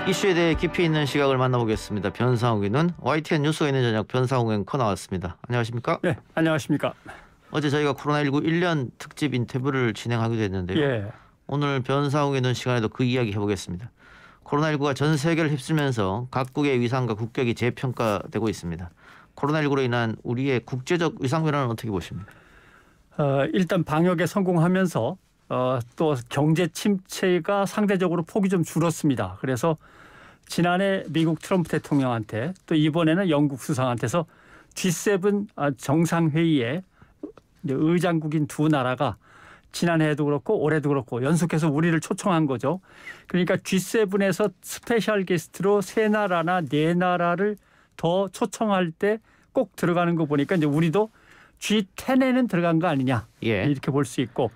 이슈에 대해 깊이 있는 시각을 만나보겠습니다. 변상욱의 눈, YTN 뉴스에 있는 저녁 변상욱 앵커 나왔습니다. 안녕하십니까? 네, 안녕하십니까? 어제 저희가 코로나19 1년 특집 인터뷰를 진행하기도 했는데요. 예. 오늘 변상욱의 눈 시간에도 그 이야기 해보겠습니다. 코로나19가 전 세계를 휩쓸면서 각국의 위상과 국격이 재평가되고 있습니다. 코로나19로 인한 우리의 국제적 위상 변화는 어떻게 보십니까? 일단 방역에 성공하면서 또 경제 침체가 상대적으로 폭이 좀 줄었습니다. 그래서 지난해 미국 트럼프 대통령한테 또 이번에는 영국 수상한테서 G7 정상회의에 의장국인 두 나라가 지난해에도 그렇고 올해도 그렇고 연속해서 우리를 초청한 거죠. 그러니까 G7에서 스페셜 게스트로 세 나라나 네 나라를 더 초청할 때 꼭 들어가는 거 보니까 이제 우리도 G10에는 들어간 거 아니냐 이렇게 볼 수 있고,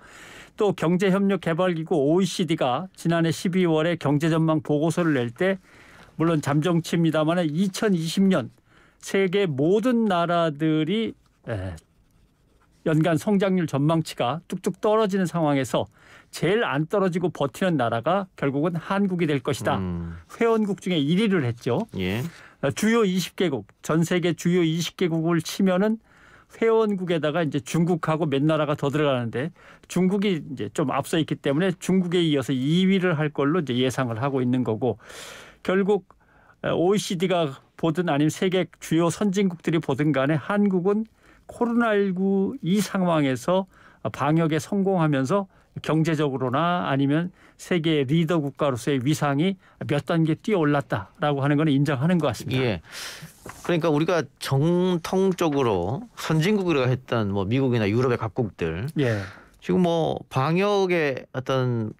또 경제협력개발기구 OECD가 지난해 12월에 경제전망 보고서를 낼 때 물론 잠정치입니다만 2020년 세계 모든 나라들이 연간 성장률 전망치가 뚝뚝 떨어지는 상황에서 제일 안 떨어지고 버티는 나라가 결국은 한국이 될 것이다. 회원국 중에 1위를 했죠. 예. 주요 20개국, 전 세계 주요 20개국을 치면은 회원국에다가 이제 중국하고 몇 나라가 더 들어가는데 중국이 이제 좀 앞서 있기 때문에 중국에 이어서 2위를 할 걸로 이제 예상을 하고 있는 거고, 결국 OECD가 보든 아니면 세계 주요 선진국들이 보든 간에 한국은 코로나19 이 상황에서 방역에 성공하면서 경제적으로나 아니면 세계 리더 국가로서의 위상이 몇 단계 뛰어올랐다라고 하는 건 인정하는 것 같습니다. 예. 그러니까 우리가 정통적으로 선진국이라고 했던 뭐 미국이나 유럽의 각국들, 지금 뭐 방역의 어떤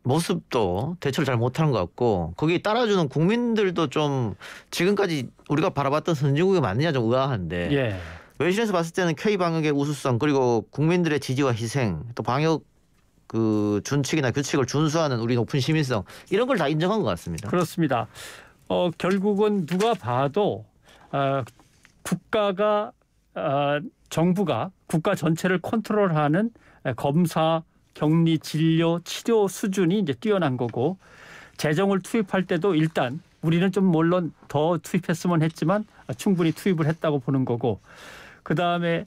모습도 대처를 잘 못하는 것 같고, 거기 따라주는 국민들도 좀 지금까지 우리가 바라봤던 선진국이 맞느냐 좀 의아한데, 외신에서 봤을 때는 K 방역의 우수성, 그리고 국민들의 지지와 희생, 또 방역 그 준칙이나 규칙을 준수하는 우리 높은 시민성, 이런 걸 다 인정한 것 같습니다. 그렇습니다. 결국은 누가 봐도 국가가 정부가 국가 전체를 컨트롤하는 검사, 격리, 진료, 치료 수준이 이제 뛰어난 거고, 재정을 투입할 때도 일단 우리는 좀 물론 더 투입했으면 했지만 충분히 투입을 했다고 보는 거고, 그다음에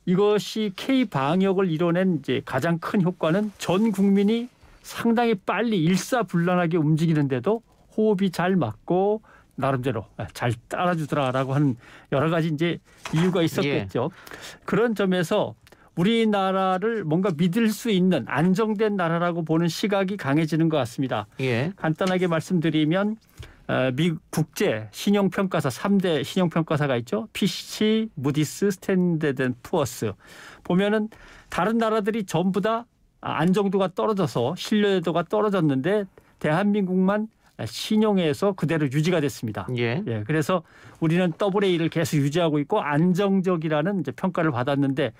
이것이 K 방역을 이뤄낸 이제 가장 큰 효과는 전 국민이 상당히 빨리 일사불란하게 움직이는데도 호흡이 잘 맞고 나름대로 잘 따라주더라라고 하는 여러 가지 이제 이유가 있었겠죠. 그런 점에서 우리나라를 뭔가 믿을 수 있는 안정된 나라라고 보는 시각이 강해지는 것 같습니다. 간단하게 말씀드리면 미국 국제 신용평가사 3대 신용평가사가 있죠. 피치, 무디스, 스탠더드 & 푸어스. 보면은 다른 나라들이 전부 다 안정도가 떨어져서 신뢰도가 떨어졌는데 대한민국만 신용에서 그대로 유지가 됐습니다. 그래서 우리는 AA를 계속 유지하고 있고 안정적이라는 이제 평가를 받았는데,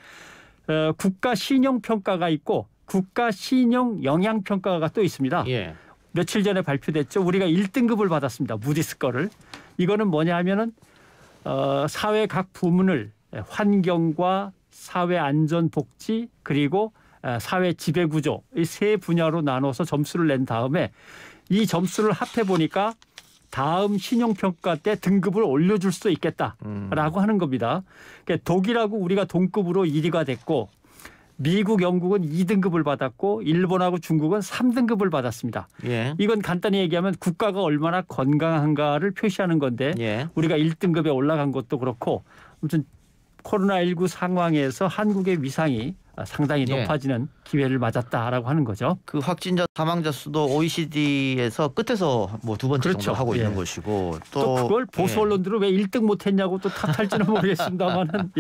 국가 신용평가가 있고 국가 신용 영향평가가 또 있습니다. 며칠 전에 발표됐죠. 우리가 1등급을 받았습니다. 무디스 거를. 이거는 뭐냐 하면은 사회 각 부문을 환경과 사회 안전 복지 그리고 사회 지배 구조 이 세 분야로 나눠서 점수를 낸 다음에 이 점수를 합해 보니까 다음 신용평가 때 등급을 올려줄 수도 있겠다라고 하는 겁니다. 그러니까 독일하고 우리가 동급으로 1위가 됐고, 미국, 영국은 2등급을 받았고 일본하고 중국은 3등급을 받았습니다. 이건 간단히 얘기하면 국가가 얼마나 건강한가를 표시하는 건데 우리가 1등급에 올라간 것도 그렇고, 아무튼 코로나19 상황에서 한국의 위상이 상당히 높아지는 기회를 맞았다라고 하는 거죠. 그 확진자 사망자 수도 OECD에서 끝에서 뭐 두 번째 정도 하고 있는 것이고, 또 그걸 보수 언론들은 왜 1등 못했냐고 또 탓할지는 모르겠습니다만은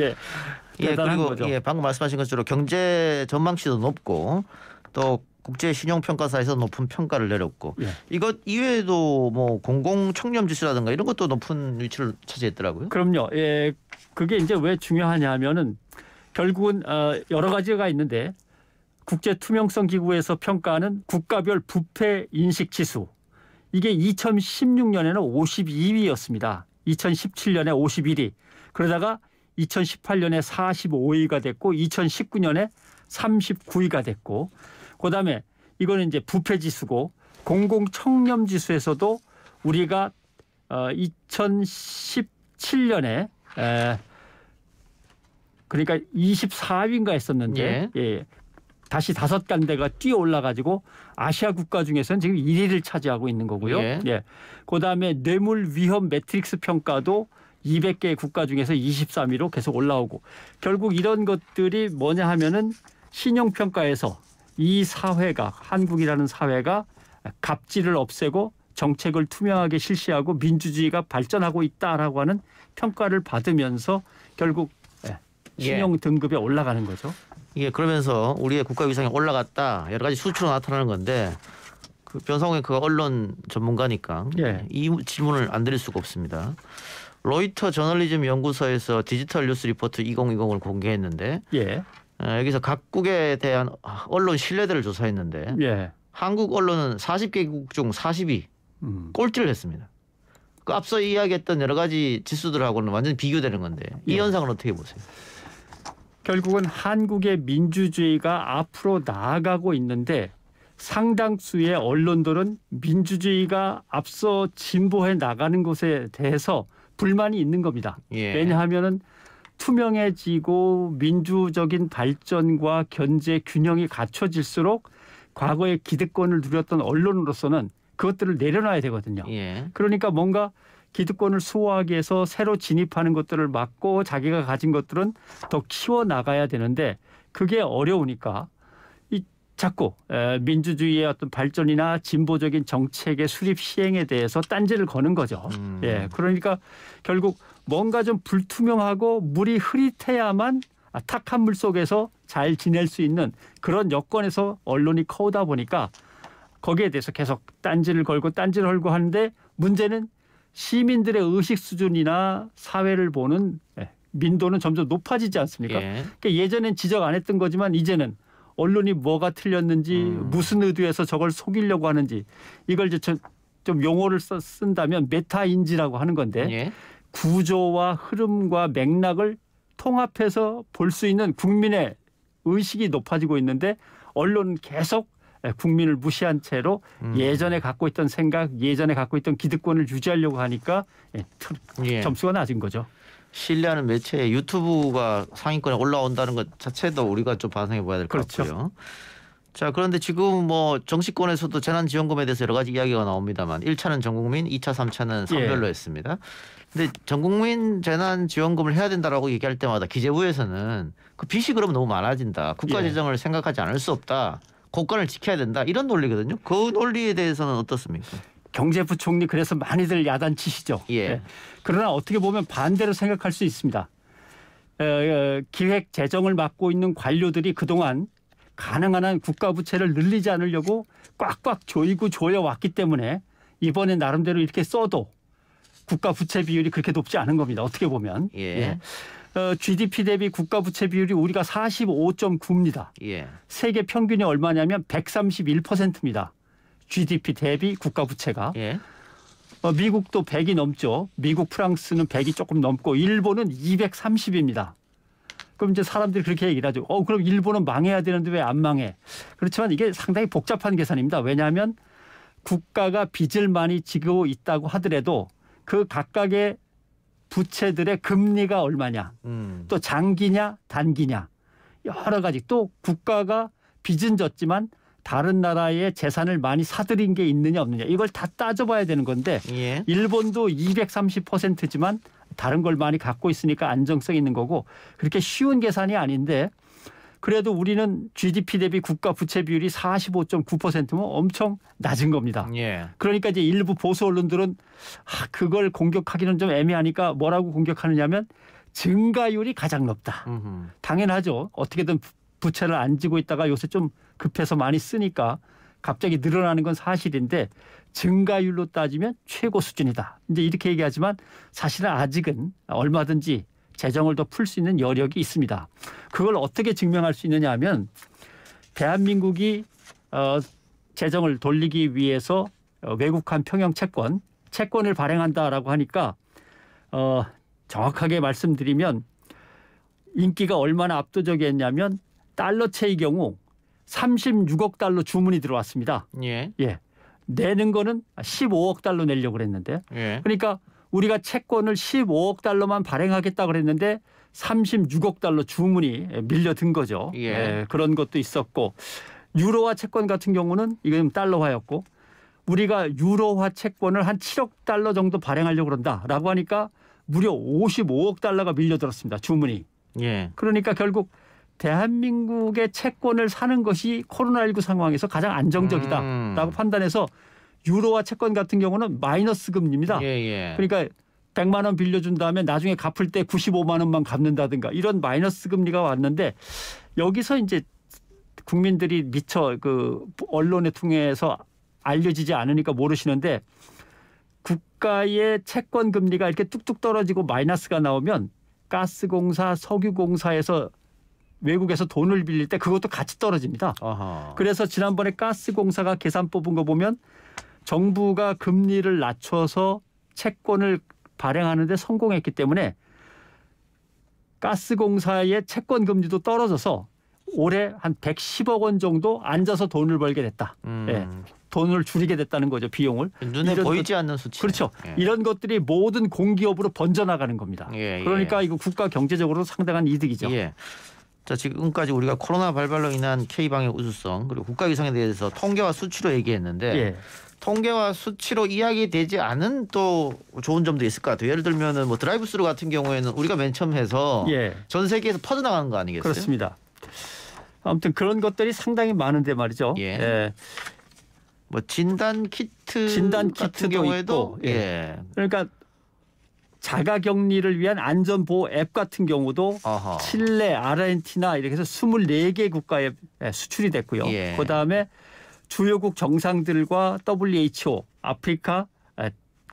대단한 그리고 거죠. 방금 말씀하신 것처럼 경제 전망치도 높고 또 국제 신용평가사에서 높은 평가를 내렸고, 이것 이외에도 뭐 공공 청렴 지수라든가 이런 것도 높은 위치를 차지했더라고요. 그럼요. 그게 이제 왜 중요하냐면은 결국은 여러 가지가 있는데, 국제 투명성 기구에서 평가하는 국가별 부패 인식 지수, 이게 2016년에는 52위였습니다. 2017년에 51위. 그러다가 2018년에 45위가 됐고 2019년에 39위가 됐고, 그다음에 이거는 이제 부패 지수고, 공공 청렴 지수에서도 우리가 2017년에 그러니까 24위인가 했었는데 예. 다시 5간대가 뛰어 올라가지고 아시아 국가 중에서는 지금 1위를 차지하고 있는 거고요. 예. 그다음에 뇌물 위험 매트릭스 평가도 200개의 국가 중에서 23위로 계속 올라오고 결국 이런 것들이 뭐냐 하면은 신용평가에서 이 사회가 한국이라는 사회가 갑질을 없애고 정책을 투명하게 실시하고 민주주의가 발전하고 있다라고 하는 평가를 받으면서 결국 신용 등급에 올라가는 거죠. 이게 그러면서 우리의 국가 위상이 올라갔다 여러 가지 수치로 나타나는 건데 그 변상욱 그 언론 전문가니까 이 질문을 안 드릴 수가 없습니다. 로이터 저널리즘 연구소에서 디지털 뉴스 리포트 2020을 공개했는데 여기서 각국에 대한 언론 신뢰도를 조사했는데 한국 언론은 40개국 중 40위 꼴찌를 했습니다. 그 앞서 이야기했던 여러 가지 지수들하고는 완전히 비교되는 건데 이 현상은 어떻게 보세요? 결국은 한국의 민주주의가 앞으로 나아가고 있는데 상당수의 언론들은 민주주의가 앞서 진보해 나가는 것에 대해서 불만이 있는 겁니다. 왜냐하면은 투명해지고 민주적인 발전과 견제 균형이 갖춰질수록 과거에 기득권을 누렸던 언론으로서는 그것들을 내려놔야 되거든요. 그러니까 뭔가 기득권을 수호하기 위해서 새로 진입하는 것들을 막고 자기가 가진 것들은 더 키워나가야 되는데 그게 어려우니까 자꾸 민주주의의 어떤 발전이나 진보적인 정책의 수립 시행에 대해서 딴지를 거는 거죠. 그러니까 결국 뭔가 좀 불투명하고 물이 흐릿해야만 탁한 물 속에서 잘 지낼 수 있는 그런 여건에서 언론이 커오다 보니까 거기에 대해서 계속 딴지를 걸고 하는데 문제는 시민들의 의식 수준이나 사회를 보는 민도는 점점 높아지지 않습니까? 그러니까 예전엔 지적 안 했던 거지만 이제는 언론이 뭐가 틀렸는지 무슨 의도에서 저걸 속이려고 하는지 이걸 이제 좀 용어를 쓴다면 메타인지라고 하는 건데 구조와 흐름과 맥락을 통합해서 볼 수 있는 국민의 의식이 높아지고 있는데 언론은 계속 국민을 무시한 채로 예전에 갖고 있던 생각, 예전에 갖고 있던 기득권을 유지하려고 하니까 점수가 낮은 거죠. 신뢰하는 매체 유튜브가 상위권에 올라온다는 것 자체도 우리가 좀 반성해 봐야 될 것 같고요. 자, 그런데 지금 뭐 정치권에서도 재난지원금에 대해서 여러 가지 이야기가 나옵니다만 1차는 전국민, 2차, 3차는 선별로 했습니다. 근데 전국민 재난지원금을 해야 된다라고 얘기할 때마다 기재부에서는 그 빚이 그러면 너무 많아진다. 국가재정을 생각하지 않을 수 없다. 국권을 지켜야 된다. 이런 논리거든요. 그 논리에 대해서는 어떻습니까? 경제부총리 그래서 많이들 야단치시죠. 그러나 어떻게 보면 반대로 생각할 수 있습니다. 기획 재정을 맡고 있는 관료들이 그동안 가능한 한 국가 부채를 늘리지 않으려고 꽉꽉 조이고 조여왔기 때문에 이번에 나름대로 이렇게 써도 국가 부채 비율이 그렇게 높지 않은 겁니다. 어떻게 보면. GDP 대비 국가 부채 비율이 우리가 45.9입니다. 세계 평균이 얼마냐면 131%입니다. GDP 대비 국가 부채가. 미국도 100이 넘죠. 미국, 프랑스는 100이 조금 넘고 일본은 230입니다. 그럼 이제 사람들이 그렇게 얘기를 하죠. 그럼 일본은 망해야 되는데 왜 안 망해? 그렇지만 이게 상당히 복잡한 계산입니다. 왜냐하면 국가가 빚을 많이 지고 있다고 하더라도 그 각각의 부채들의 금리가 얼마냐, 또 장기냐 단기냐 여러 가지 또 국가가 빚은 졌지만 다른 나라의 재산을 많이 사들인 게 있느냐 없느냐 이걸 다 따져봐야 되는 건데 일본도 230%지만 다른 걸 많이 갖고 있으니까 안정성 있는 거고 그렇게 쉬운 계산이 아닌데 그래도 우리는 GDP 대비 국가 부채 비율이 45.9%면 엄청 낮은 겁니다. 그러니까 이제 일부 보수 언론들은 그걸 공격하기는 좀 애매하니까 뭐라고 공격하느냐면 증가율이 가장 높다. 당연하죠. 어떻게든 부채를 안 지고 있다가 요새 좀 급해서 많이 쓰니까 갑자기 늘어나는 건 사실인데 증가율로 따지면 최고 수준이다. 이제 이렇게 얘기하지만 사실은 아직은 얼마든지 재정을 더 풀 수 있는 여력이 있습니다. 그걸 어떻게 증명할 수 있느냐 하면 대한민국이 재정을 돌리기 위해서 외국한 평형 채권을 발행한다라고 하니까 정확하게 말씀드리면 인기가 얼마나 압도적이었냐면 달러채의 경우 36억 달러 주문이 들어왔습니다. 내는 거는 15억 달러 내려고 그랬는데 그러니까 우리가 채권을 15억 달러만 발행하겠다 그랬는데 36억 달러 주문이 밀려든 거죠. 그런 것도 있었고 유로화 채권 같은 경우는 이건 달러화였고 우리가 유로화 채권을 한 7억 달러 정도 발행하려고 그런다라고 하니까 무려 55억 달러가 밀려들었습니다. 주문이. 그러니까 결국 대한민국의 채권을 사는 것이 코로나19 상황에서 가장 안정적이다라고 판단해서 유로화 채권 같은 경우는 마이너스 금리입니다. 그러니까 100만 원 빌려준 다음에 나중에 갚을 때 95만 원만 갚는다든가 이런 마이너스 금리가 왔는데 여기서 이제 국민들이 미처 그 언론에 통해서 알려지지 않으니까 모르시는데 국가의 채권 금리가 이렇게 뚝뚝 떨어지고 마이너스가 나오면 가스공사, 석유공사에서 외국에서 돈을 빌릴 때 그것도 같이 떨어집니다. 그래서 지난번에 가스공사가 계산 뽑은 거 보면 정부가 금리를 낮춰서 채권을 발행하는 데 성공했기 때문에 가스공사의 채권 금리도 떨어져서 올해 한 110억 원 정도 앉아서 돈을 벌게 됐다. 돈을 줄이게 됐다는 거죠. 비용을. 눈에 보이지 않는 수치. 그렇죠. 이런 것들이 모든 공기업으로 번져나가는 겁니다. 그러니까 이거 국가 경제적으로 상당한 이득이죠. 자, 지금까지 우리가 코로나 발발로 인한 K방역 우수성 그리고 국가 위상에 대해서 통계와 수치로 얘기했는데 통계와 수치로 이야기되지 않은 또 좋은 점도 있을 것 같아요. 예를 들면은 뭐 드라이브스루 같은 경우에는 우리가 맨 처음 해서 전 세계에서 퍼져나가는 거 아니겠어요? 그렇습니다. 아무튼 그런 것들이 상당히 많은데 말이죠. 뭐 진단 키트 같은 경우에도 있고, 그러니까 자가격리를 위한 안전보호 앱 같은 경우도 칠레, 아르헨티나 이렇게 해서 24개 국가에 수출이 됐고요. 그다음에 주요국 정상들과 WHO, 아프리카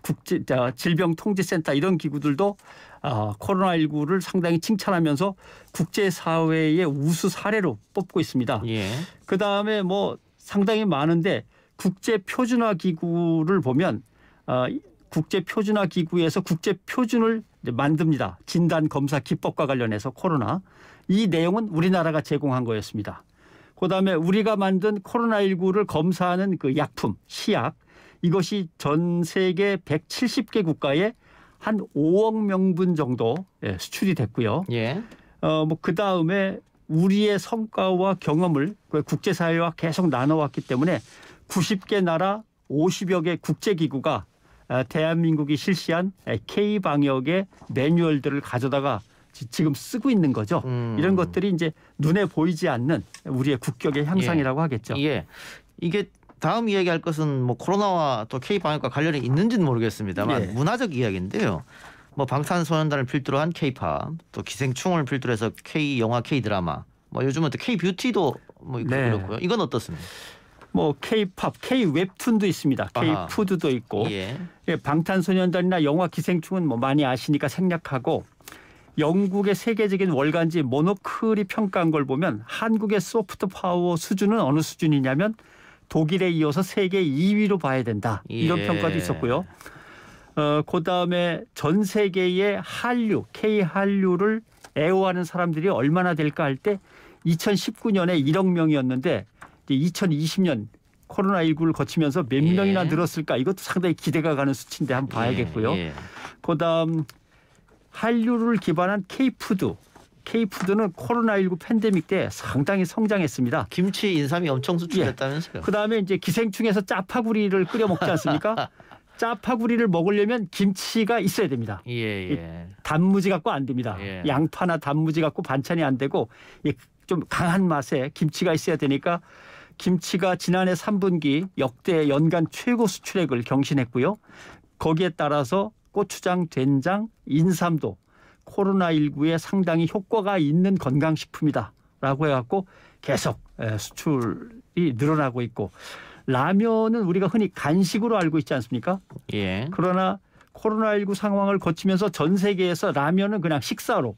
국제 질병통제센터 이런 기구들도 코로나19를 상당히 칭찬하면서 국제사회의 우수 사례로 뽑고 있습니다. 그다음에 뭐 상당히 많은데 국제표준화기구를 보면 국제표준화기구에서 국제표준을 만듭니다. 진단검사 기법과 관련해서 코로나. 이 내용은 우리나라가 제공한 거였습니다. 그다음에 우리가 만든 코로나19를 검사하는 그 약품, 시약 이것이 전 세계 170개 국가에 한 5억 명분 정도 수출이 됐고요. 뭐 그다음에 우리의 성과와 경험을 국제사회와 계속 나눠왔기 때문에 90개 나라 50여 개 국제기구가 대한민국이 실시한 K방역의 매뉴얼들을 가져다가 지금 쓰고 있는 거죠. 이런 것들이 이제 눈에 보이지 않는 우리의 국격의 향상이라고 하겠죠. 이게 다음 이야기할 것은 뭐 코로나와 또 K방역과 관련이 있는지는 모르겠습니다만 문화적 이야기인데요. 뭐 방탄소년단을 필두로 한 K-팝, 또 기생충을 필두로 해서 K-영화, K-드라마, 뭐 요즘은 또 K-뷰티도 뭐 그렇고요. 이건 어떻습니까? 뭐 K-팝, K-웹툰도 있습니다. K-푸드도 있고. 방탄소년단이나 영화 기생충은 뭐 많이 아시니까 생략하고 영국의 세계적인 월간지 모노클이 평가한 걸 보면 한국의 소프트 파워 수준은 어느 수준이냐면 독일에 이어서 세계 2위로 봐야 된다. 이런 평가도 있었고요. 그다음에 전 세계의 한류, K-한류를 애호하는 사람들이 얼마나 될까 할 때 2019년에 1억 명이었는데 2020년 코로나19를 거치면서 몇 명이나 늘었을까 이것도 상당히 기대가 가는 수치인데 한번 봐야겠고요. 그다음 한류를 기반한 K-푸드. K-푸드는 코로나19 팬데믹 때 상당히 성장했습니다. 김치, 인삼이 엄청 수출됐다면서요. 그다음에 이제 기생충에서 짜파구리를 끓여 먹지 않습니까? 짜파구리를 먹으려면 김치가 있어야 됩니다. 단무지 갖고 안 됩니다. 양파나 단무지 갖고 반찬이 안 되고 좀 강한 맛에 김치가 있어야 되니까 김치가 지난해 3분기 역대 연간 최고 수출액을 경신했고요. 거기에 따라서 고추장, 된장, 인삼도 코로나19에 상당히 효과가 있는 건강식품이다라고 해갖고 계속 수출이 늘어나고 있고 라면은 우리가 흔히 간식으로 알고 있지 않습니까? 그러나 코로나19 상황을 거치면서 전 세계에서 라면은 그냥 식사로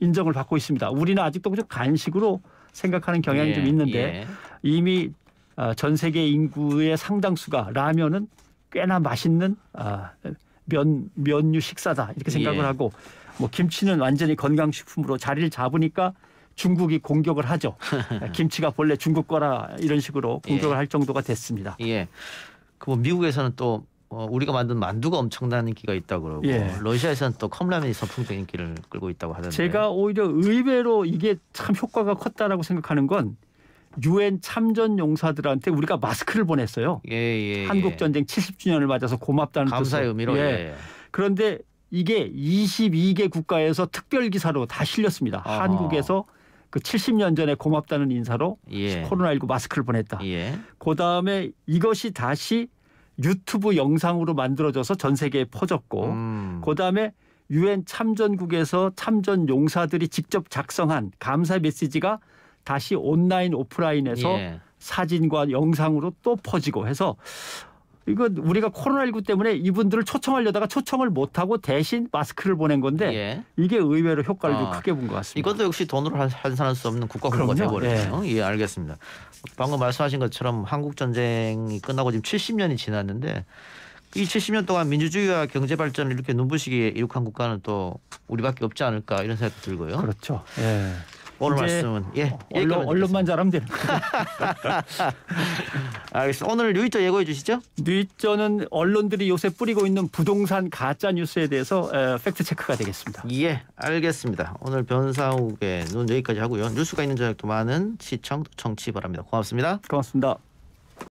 인정을 받고 있습니다. 우리는 아직도 좀 간식으로 생각하는 경향이 좀 있는데 이미 전 세계 인구의 상당수가 라면은 꽤나 맛있는 면류 식사다 이렇게 생각을 하고 뭐 김치는 완전히 건강식품으로 자리를 잡으니까 중국이 공격을 하죠. 김치가 본래 중국 거라 이런 식으로 공격을 할 정도가 됐습니다. 그 뭐 미국에서는 또 우리가 만든 만두가 엄청난 인기가 있다고 그러고 예. 러시아에서는 또 컵라면이 선풍적 인기를 끌고 있다고 하던데. 제가 오히려 의외로 이게 참 효과가 컸다라고 생각하는 건 유엔 참전 용사들한테 우리가 마스크를 보냈어요. 예. 한국 전쟁 70주년을 맞아서 고맙다는 감사의 뜻으로. 의미로. 예. 그런데 이게 22개 국가에서 특별 기사로 다 실렸습니다. 어허. 한국에서 그 70년 전에 고맙다는 인사로 예. 코로나19 마스크를 보냈다. 예. 그다음에 이것이 다시 유튜브 영상으로 만들어져서 전 세계에 퍼졌고 그다음에 유엔 참전국에서 참전 용사들이 직접 작성한 감사 메시지가 다시 온라인 오프라인에서 예. 사진과 영상으로 또 퍼지고 해서 이거 우리가 코로나19 때문에 이분들을 초청하려다가 초청을 못하고 대신 마스크를 보낸 건데 예. 이게 의외로 효과를 좀 크게 본 것 같습니다. 이것도 역시 돈으로 환산할 수 없는 국가 홍보가 되어버렸네요. 예, 알겠습니다. 방금 말씀하신 것처럼 한국 전쟁이 끝나고 지금 70년이 지났는데 이 70년 동안 민주주의와 경제 발전을 이렇게 눈부시게 이룩한 국가는 또 우리밖에 없지 않을까 이런 생각도 들고요. 그렇죠. 예. 오늘 말씀은 언론만 잘하면 되는 거예요. 알겠습니다. 오늘 뉴이터 예고해 주시죠. 뉴이터는 언론들이 요새 뿌리고 있는 부동산 가짜 뉴스에 대해서 팩트 체크가 되겠습니다. 예, 알겠습니다. 오늘 변상욱의 눈 여기까지 하고요. 뉴스가 있는 저녁도 많은 시청, 청취 바랍니다. 고맙습니다. 고맙습니다.